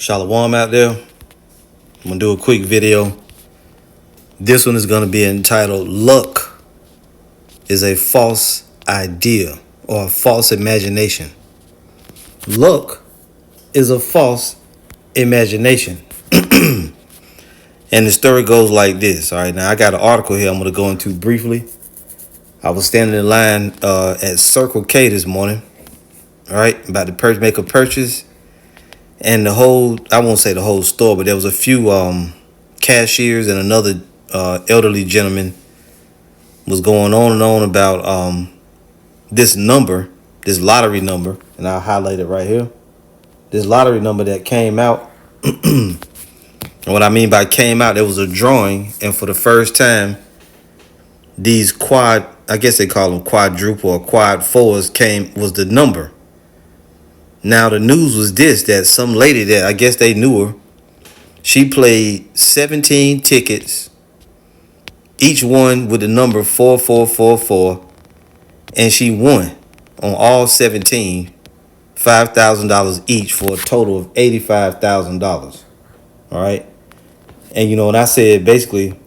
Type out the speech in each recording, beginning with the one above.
Shalom out there. I'm gonna do a quick video. This one is gonna be entitled "Luck is a False Idea or a False Imagination." Luck is a false imagination. And the story goes like this. All right, now I got an article here I'm gonna go into briefly. I was standing in line at Circle K this morning. All right, about to make a purchase. And I won't say the whole store, but there was a few cashiers and another elderly gentleman was going on and on about this lottery number, and I'll highlight it right here. This lottery number that came out. And what I mean by came out, there was a drawing, and for the first time, these I guess they call them quadruple or quad fours was the number. Now the news was that some lady that I guess they knew her, she played 17 tickets, each one with the number 4444, and she won on all 17, $5,000 each for a total of $85,000. All right. And, and I said, basically,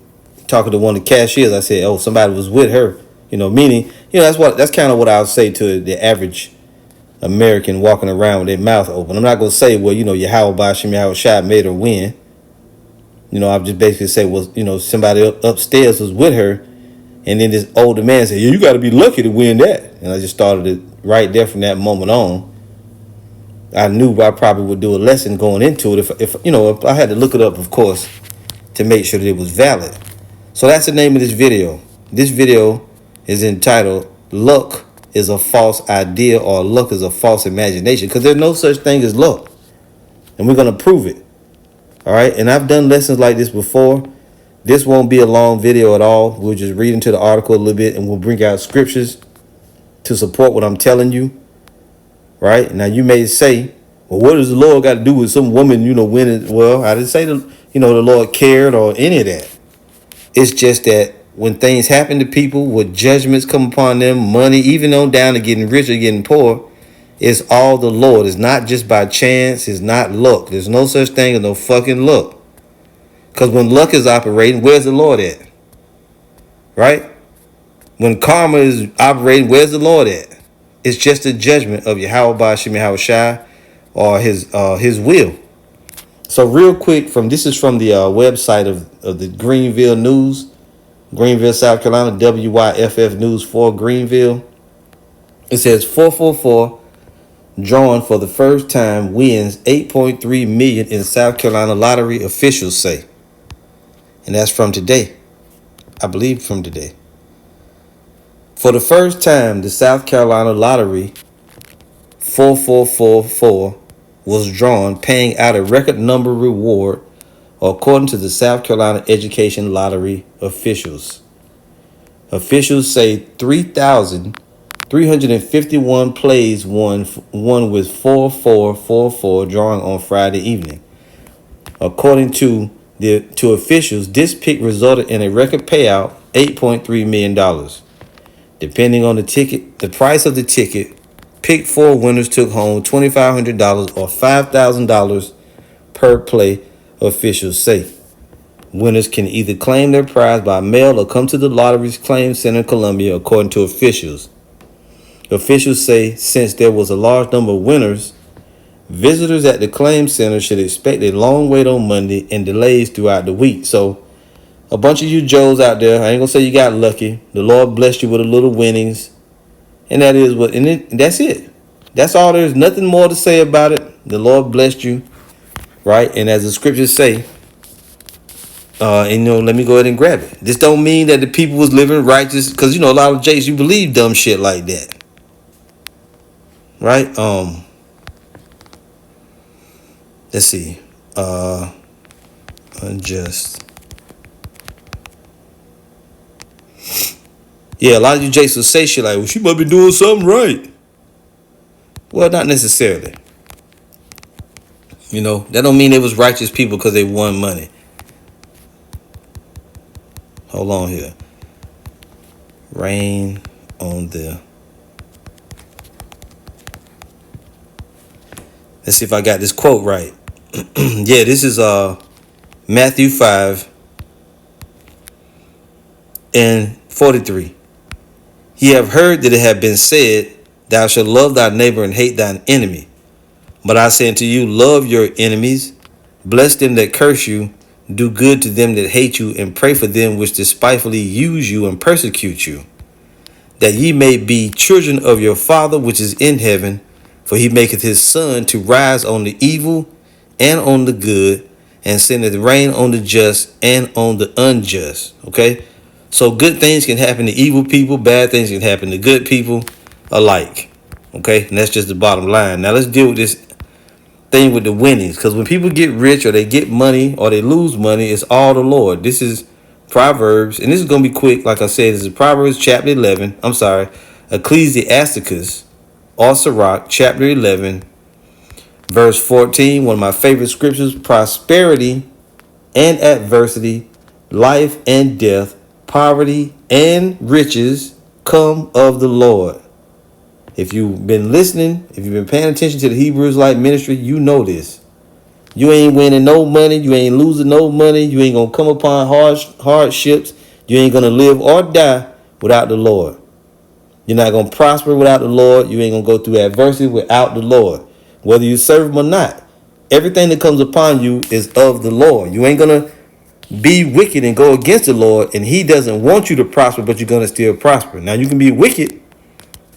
talking to one of the cashiers, I said, oh, somebody was with her, meaning, that's kind of what I would say to the average American walking around with their mouth open. I'm not going to say, well, Yahweh Bashim Yahweh Shai made her win. I'll just basically say, well, somebody upstairs was with her. And then this older man said, yeah, you got to be lucky to win that. And I just started it right there from that moment on. I knew I probably would do a lesson going into it if I had to look it up, of course, to make sure that it was valid. So that's the name of this video. This video is entitled "Luck is a False Idea" or "Luck is a False Imagination," because there's no such thing as luck. And we're going to prove it. All right. And I've done lessons like this before. This won't be a long video at all. We'll just read into the article a little bit and we'll bring out scriptures to support what I'm telling you. Right? Now you may say, well, what does the Lord got to do with some woman, winning? Well, I didn't say the Lord cared or any of that. It's just that when things happen to people, with judgments come upon them, money, even on down to getting rich or getting poor, it's all the Lord. It's not just by chance. It's not luck. There's no such thing as no fucking luck. Because when luck is operating, where's the Lord at? Right? When karma is operating, where's the Lord at? It's just a judgment of Yahweh Bashim Yahweh Shai or his will. So real quick, this is from the website of the Greenville News, Greenville, South Carolina, WYFF News 4 Greenville. It says 444 drawn for the first time wins $8.3 million in South Carolina lottery, officials say. And that's from today. I believe from today. For the first time, the South Carolina lottery 4444 was drawn, paying out a record number reward, according to the South Carolina Education Lottery officials. Officials say 3,351 plays won with 4444 drawing on Friday evening. According to officials, this pick resulted in a record payout, $8.3 million. Depending on the price of the ticket, pick 4 winners took home $2,500 or $5,000 per play, officials say. Winners can either claim their prize by mail or come to the lottery's claim center in Columbia, according to officials. Officials say since there was a large number of winners, visitors at the claim center should expect a long wait on Monday and delays throughout the week. So a bunch of you Joes out there, I ain't gonna say you got lucky. The Lord blessed you with a little winnings. And that's it. That's all. There's nothing more to say about it. The Lord blessed you, right? And as the scriptures say, let me go ahead and grab it. This don't mean that the people was living righteous, because a lot of Jakes, you believe dumb shit like that, right? Let's see. Unjust. Yeah, a lot of you Jakes will say shit like, well, she must be doing something right. Well, not necessarily. That don't mean they was righteous people because they won money. Hold on here. Rain on the... Let's see if I got this quote right. Yeah, this is Matthew 5:43. Ye have heard that it have been said, thou shalt love thy neighbor and hate thine enemy. But I say unto you, love your enemies, bless them that curse you, do good to them that hate you, and pray for them which despitefully use you and persecute you, that ye may be children of your Father which is in heaven. For he maketh his sun to rise on the evil and on the good, and sendeth rain on the just and on the unjust. Okay? So good things can happen to evil people, bad things can happen to good people alike. Okay? And that's just the bottom line. Now let's deal with this thing with the winnings. Because when people get rich or they get money or they lose money, it's all the Lord. This is Proverbs, and this is going to be quick. Like I said, this is Proverbs chapter 11. I'm sorry, Ecclesiasticus or Sirach chapter 11, verse 14. One of my favorite scriptures: prosperity and adversity, life and death, poverty and riches come of the Lord. If you've been listening, if you've been paying attention to the Hebrew Israelite ministry, you know this. You ain't winning no money. You ain't losing no money. You ain't going to come upon hardships. You ain't going to live or die without the Lord. You're not going to prosper without the Lord. You ain't going to go through adversity without the Lord. Whether you serve him or not, everything that comes upon you is of the Lord. You ain't going to be wicked and go against the Lord, and he doesn't want you to prosper, but you're going to still prosper. Now, you can be wicked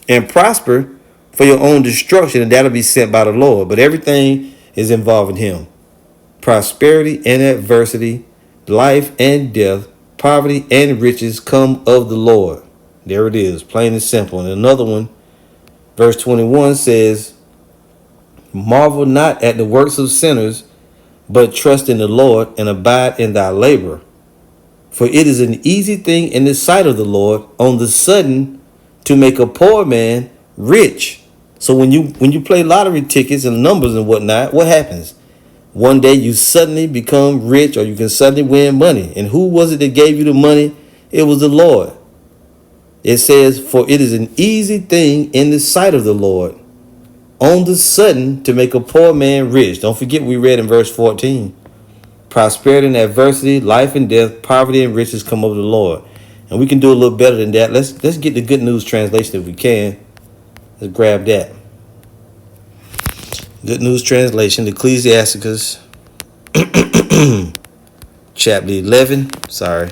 and prosper for your own destruction, and that'll be sent by the Lord. But everything is involving him. Prosperity and adversity, life and death, poverty and riches come of the Lord. There it is, plain and simple. And another one, verse 21 says, marvel not at the works of sinners, but trust in the Lord and abide in thy labor. For it is an easy thing in the sight of the Lord on the sudden to make a poor man rich. So when you play lottery tickets and numbers and whatnot, what happens? One day you suddenly become rich, or you can suddenly win money. And who was it that gave you the money? It was the Lord. It says, for it is an easy thing in the sight of the Lord on the sudden to make a poor man rich. Don't forget we read in verse 14. Prosperity and adversity, life and death, poverty and riches come of the Lord. And we can do a little better than that. Let's get the Good News translation if we can. Let's grab that. Good News translation, Ecclesiasticus chapter 11. Sorry.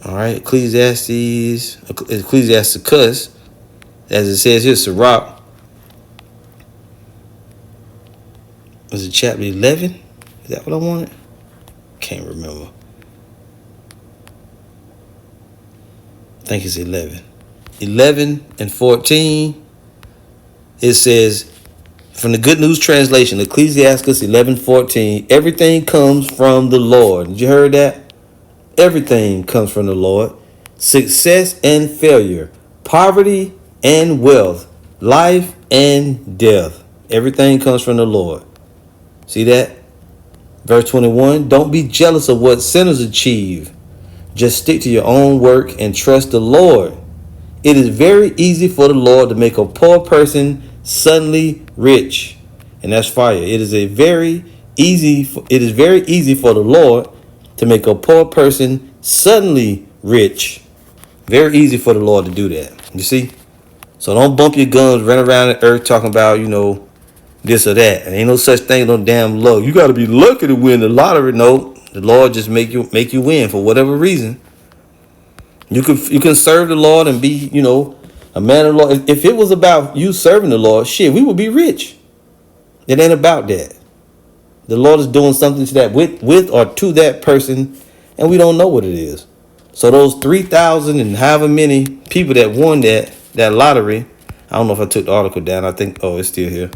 All right, Ecclesiasticus, as it says here, Sirach. Was it chapter 11? Is that what I wanted? Can't remember. I think it's 11. 11 and 14. It says, from the Good News translation, Ecclesiasticus 11:14, everything comes from the Lord. Did you hear that? Everything comes from the Lord. Success and failure, poverty and wealth, life and death. Everything comes from the Lord. See that? Verse 21, don't be jealous of what sinners achieve. Just stick to your own work and trust the Lord. It is very easy for the Lord to make a poor person suddenly rich. And that's fire. It is very easy for the Lord to make a poor person suddenly rich. Very easy for the Lord to do that. You see? So don't bump your guns, run around the earth talking about, this or that. And ain't no such thing, no damn luck. You got to be lucky to win the lottery. No, the Lord just make you win for whatever reason. You can serve the Lord and be, a man of the Lord. If it was about you serving the Lord, shit, we would be rich. It ain't about that. The Lord is doing something to that with or to that person, and we don't know what it is. So those 3,000 and however many people that won that lottery, I don't know if I took the article down. I think, it's still here.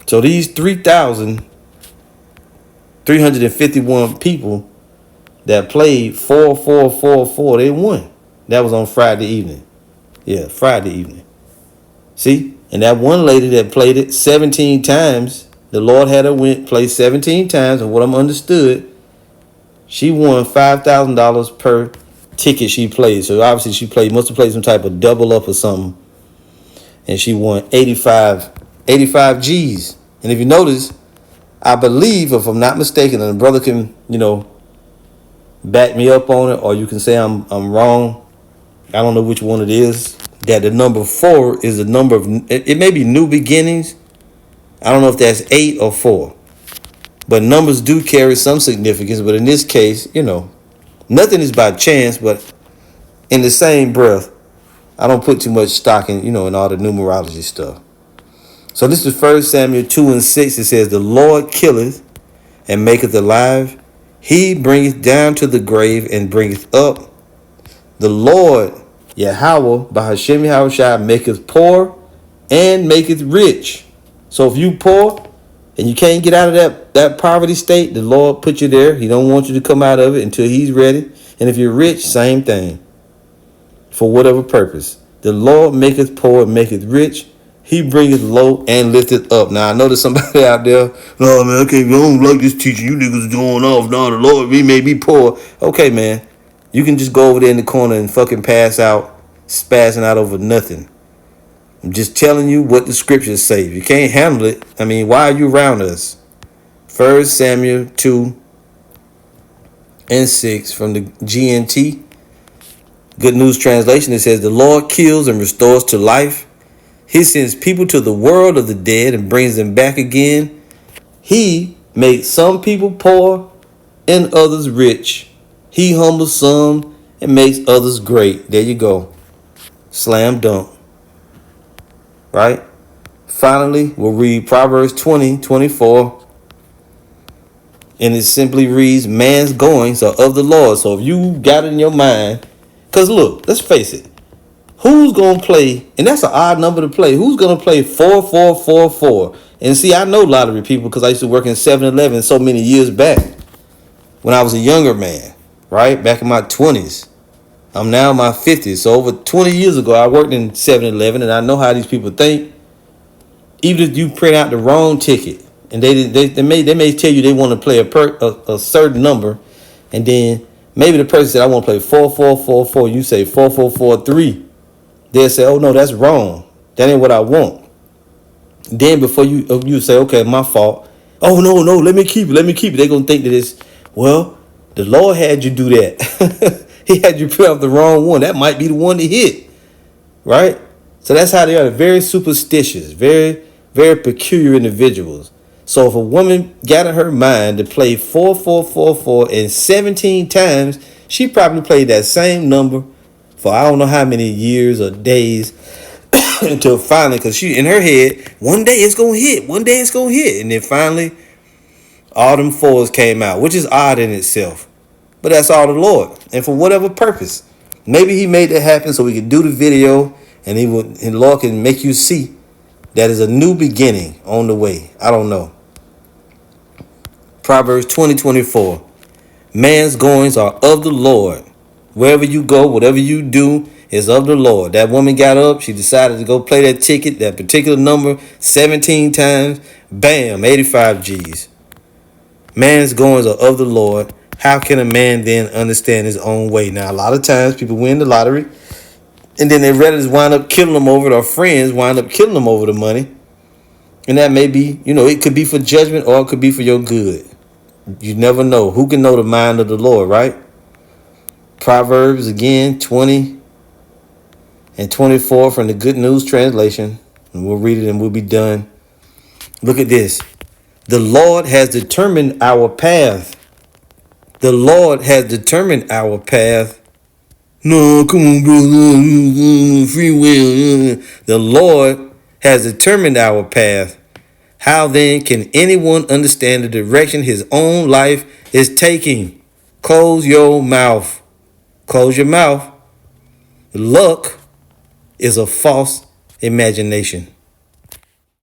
So these 3,351 people that played 4, they won. That was on Friday evening. Yeah, Friday evening. See? And that one lady that played it 17 times, the Lord had her play 17 times, and what I'm understood, she won $5,000 per ticket she played. So obviously must have played some type of double up or something. And she won 85 85 G's. And if you notice, I believe, if I'm not mistaken, and the brother can, back me up on it, or you can say I'm wrong. I don't know which one it is. That the number 4 is the number of, it may be new beginnings. I don't know if that's 8 or 4. But numbers do carry some significance. But in this case, nothing is by chance. But in the same breath, I don't put too much stock in, in all the numerology stuff. So this is 1 Samuel 2 and 6. It says, the Lord killeth and maketh alive. He bringeth down to the grave and bringeth up. The Lord, Yahweh, Bahashem Yahushua, maketh poor and maketh rich. So if you poor and you can't get out of that poverty state, the Lord put you there. He don't want you to come out of it until he's ready. And if you're rich, same thing. For whatever purpose. The Lord maketh poor and maketh rich. He bringeth low and lifteth up. Now, I know there's somebody out there, no, man, okay, I don't like this teaching. You niggas going off. No, the Lord, we may be poor. Okay, man. You can just go over there in the corner and fucking pass out, spazzing out over nothing. I'm just telling you what the scriptures say. If you can't handle it, why are you around us? 1 Samuel 2 and 6 from the GNT. Good News Translation. It says, the Lord kills and restores to life. He sends people to the world of the dead and brings them back again. He makes some people poor and others rich. He humbles some and makes others great. There you go. Slam dunk. Right? Finally, we'll read Proverbs 20:24. And it simply reads, man's goings are of the Lord. So if you got it in your mind, because look, let's face it. Who's going to play, and that's an odd number to play, who's going to play 4444? And see, I know lottery people because I used to work in 7-Eleven so many years back when I was a younger man, right? Back in my 20s. I'm now in my 50s. So over 20 years ago, I worked in 7-Eleven, and I know how these people think. Even if you print out the wrong ticket, and they may tell you they want to play a certain number, and then maybe the person said, I want to play 4444, you say 4443. They'll say, oh, no, that's wrong. That ain't what I want. Then before you say, okay, my fault. Oh, no, let me keep it. They're going to think that it's, well, the Lord had you do that. He had you put up the wrong one. That might be the one to hit. Right? So that's how they are. Very superstitious. Very, very peculiar individuals. So if a woman got in her mind to play 4444 and 17 times, she probably played that same number for I don't know how many years or days until finally, because she in her head, one day it's going to hit. And then finally, all them fours came out, which is odd in itself. But that's all the Lord. And for whatever purpose. Maybe he made that happen so we could do the video and the Lord can make you see that is a new beginning on the way. I don't know. Proverbs 20:24. Man's goings are of the Lord. Wherever you go, whatever you do is of the Lord. That woman got up. She decided to go play that ticket, that particular number, 17 times. Bam, 85 G's. Man's goings are of the Lord. How can a man then understand his own way? Now, a lot of times people win the lottery, and then their relatives wind up killing them over it, or friends wind up killing them over the money. And that may be, it could be for judgment or it could be for your good. You never know. Who can know the mind of the Lord, right? Proverbs again, 20 and 24 from the Good News Translation. And we'll read it and we'll be done. Look at this. The Lord has determined our path. The Lord has determined our path. No, come on, brother. Free will. The Lord has determined our path. How then can anyone understand the direction his own life is taking? Close your mouth. Close your mouth. Luck is a false imagination.